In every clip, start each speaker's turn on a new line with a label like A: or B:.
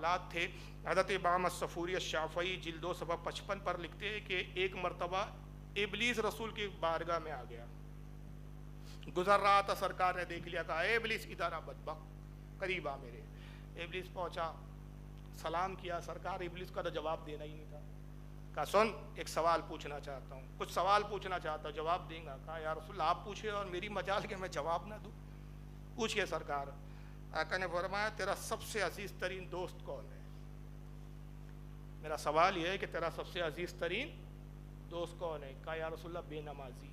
A: हालात थे। हज़रत इमाम अस्सफ़ूरी अश्शाफ़ई जिल्द 2 सफ़ा 55 पर लिखते हैं कि एक मरतबा इबलीस रसूल की बारगाह में आ गया, गुजर रहा था, सरकार ने देख लिया, कहा इबलीस इधर आ बदबख्त, करीब आ मेरे। इबलीस पहुंचा, सलाम किया, सरकार इबलीस का तो जवाब देना ही नहीं था। कहा सुन, एक सवाल पूछना चाहता हूँ, कुछ सवाल पूछना चाहता हूँ, जवाब देगा? कहा या रसूल आप पूछिए और मेरी मजाल के मैं जवाब ना दूँ। पूछिए सरकार। आका ने फरमाया तेरा सबसे अजीज तरीन दोस्त कौन है? मेरा सवाल यह है कि तेरा सबसे अजीज तरीन दोस्त कौन है? कहा या रसूलल्लाह बेनमाजी।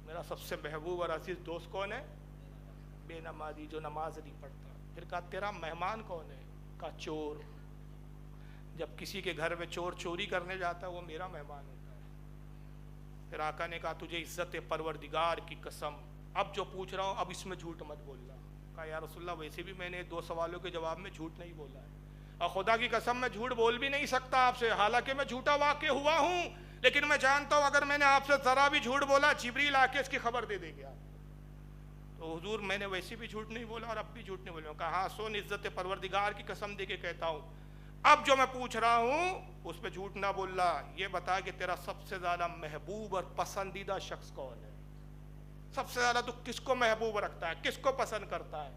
A: मेरा सबसे महबूब और अजीज दोस्त कौन है? बेनमाजी, जो नमाज नहीं पढ़ता। फिर कहा तेरा मेहमान कौन है? कहा चोर। जब किसी के घर में चोर चोरी करने जाता है वो मेरा मेहमान होता है। फिर आका ने कहा तुझे इज्जत परवरदिगार की कसम, अब जो पूछ रहा हूँ अब इसमें झूठ मत बोलना। कहा या रसूलल्लाह वैसे भी मैंने 2 सवालों के जवाब में झूठ नहीं बोला है, और खुदा की कसम मैं झूठ बोल भी नहीं सकता आपसे, हालांकि मैं झूठा वाक़ हुआ हूँ, लेकिन मैं जानता हूँ अगर मैंने आपसे ज़रा भी झूठ बोला जिब्रील आके इसकी खबर दे देंगे आप। तो हुजूर मैंने वैसे भी झूठ नहीं बोला और अब भी झूठ नहीं बोला। कहा हाँ सुन, इज्जत परवरदिगार की कसम दे के कहता हूँ, अब जो मैं पूछ रहा हूँ उस पर झूठ ना बोलना। ये बता कि तेरा सबसे ज़्यादा महबूब और पसंदीदा शख्स कौन है? सबसे ज़्यादा तू किसको महबूब रखता है, किसको पसंद करता है?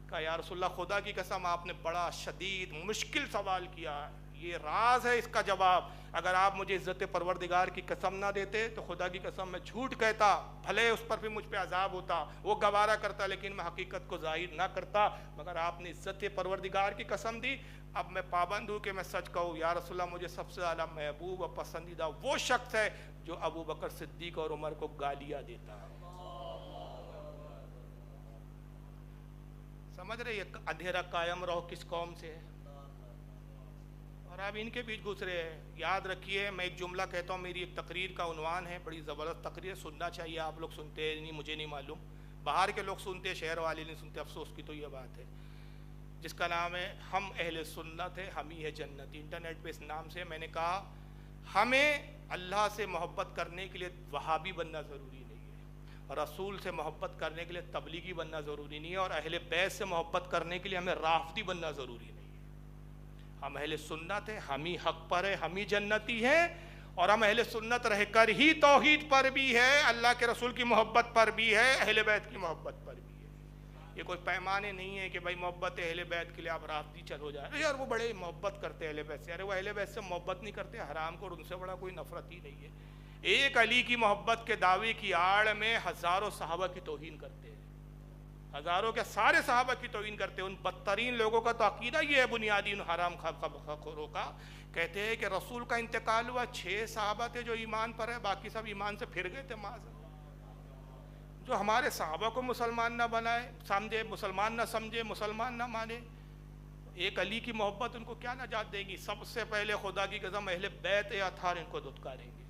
A: कहा या रसूलल्लाह खुदा की कसम आपने बड़ा शदीद मुश्किल सवाल किया, ये राज है इसका जवाब। अगर आप मुझे इज्जत परवरदिगार की कसम ना देते तो खुदा की कसम मैं झूठ कहता, भले उस पर भी मुझ पे अजाब होता, वो गवारा करता, लेकिन मैं हकीकत को जाहिर ना करता। मगर आपने इज्जत परवरदिगार की कसम दी, अब मैं पाबंद हूँ कि मैं सच कहूँ। या रसूलल्लाह मुझे सबसे ज़्यादा महबूब और पसंदीदा वो शख्स है जो अबू बकर सिद्दीक और उमर को गालियाँ देता है। समझ रहे ये अंधेरा कायम रहो किस कौम से है, और आप इनके बीच घुस रहे हैं। याद रखिए, मैं एक जुमला कहता हूँ, मेरी एक तकरीर का उन्वान है, बड़ी ज़बरदस्त तकरीर, सुनना चाहिए। आप लोग सुनते हैं नहीं मुझे नहीं मालूम, बाहर के लोग सुनते हैं, शहर वाले नहीं सुनते, अफसोस की तो ये बात है, जिसका नाम है हम अहले सुन्नत है हम ही है जन्नत। इंटरनेट पे इस नाम से मैंने कहा हमें अल्लाह से मोहब्बत करने के लिए वहाबी बनना ज़रूरी नहीं है, रसूल से मोहब्बत करने के लिए तबलीगी बनना ज़रूरी नहीं है, और अहले बैत से मोहब्बत करने के लिए हमें राफ़दी बनना ज़रूरी नहीं है। हम अहले सुन्नत है, हम ही हक़ पर है, हम ही जन्नती हैं, और हम अहले सुन्नत रहकर ही तौहीद पर भी है, अल्लाह के रसूल की मोहब्बत पर भी है, अहले बैत की मोहब्बत पर भी है। ये कोई पैमाने नहीं है कि भाई मोहब्बत अहले बैत के लिए आप राफ़दी चल हो जाए, यार वो बड़े मोहब्बत करते हैं अहले बैत से। अरे वो अहले बैत से मोहब्बत नहीं करते, हराम को उनसे बड़ा कोई नफ़रत ही नहीं है। एक अली की मोहब्बत के दावे की आड़ में हज़ारों सहाबा की तौहीन करते हैं, हज़ारों के सारे सहाबा की तौहीन करते हैं। उन बदतरीन लोगों का तो अकीदा ये है बुनियादी, उन हराम खोरों का, कहते हैं कि रसूल का इंतकाल हुआ, 6 सहाबा थे जो ईमान पर है, बाकी सब ईमान से फिर गए थे। जो हमारे सहाबा को मुसलमान ना बनाए, समझे मुसलमान ना समझे, मुसलमान ना माने, एक अली की मोहब्बत उनको क्या नजात देगी? सबसे पहले खुदा की कसम अहले बैत अथार इनको दुत्कारेंगे।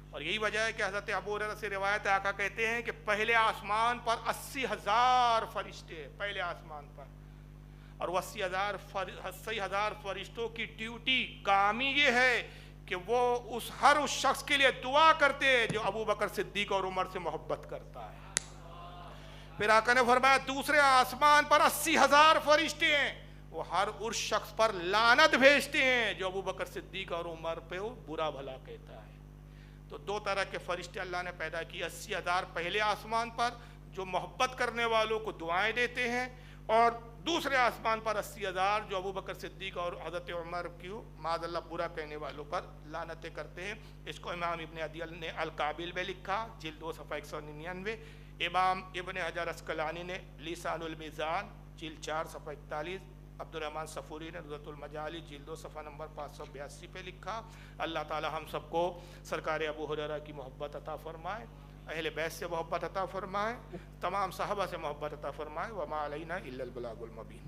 A: और यही वजह है कि हज़रत अबू हुरैरा से रिवायत है, आका कहते हैं कि पहले आसमान पर 80,000 फरिश्ते हैं, पहले आसमान पर, और 80,000 फरिश्तों की ड्यूटी काम ही ये है कि वो उस शख्स के लिए दुआ करते हैं जो अबू बकर सिद्दीक और उमर से मोहब्बत करता है। फिर आका ने फरमाया दूसरे आसमान पर 80,000 फरिश्ते हैं, वो हर उस शख्स पर लानत भेजते हैं जो अबू बकर सिद्दीक और उमर पे वो बुरा भला कहता है। तो 2 तरह के फरिश्ते अल्लाह ने पैदा किए, 80,000 पहले आसमान पर जो मोहब्बत करने वालों को दुआएं देते हैं, और दूसरे आसमान पर 80,000 जो अबू बकर सिद्दीक और हज़रत उमर की माज़अल्लाह बुरा कहने वालों पर लानतें करते हैं। इसको इमाम इब्न अदियल ने अल काबिल में लिखा, जिल्द 2 सफ़ा 199। इमाम इब्न हजर अस्कलानी ने लिसानुल मीज़ान जिल्द 4 सफ़ा 41, अब्दुर्रहमान सफ़ूरी ने रुज़तुल मजाली जिल्द 2 सफ़ा नंबर 582 पे लिखा। अल्लाह ताला हम सबको सरकार अबू हुरैरा की मोहब्बत अता फ़रमाए, अहले बैत से मोहब्बत अता फ़रमाए, तमाम सहाबा से मोहब्बत अता फ़रमाए। वमा अलैना इल्लल बलागुल मुबीन।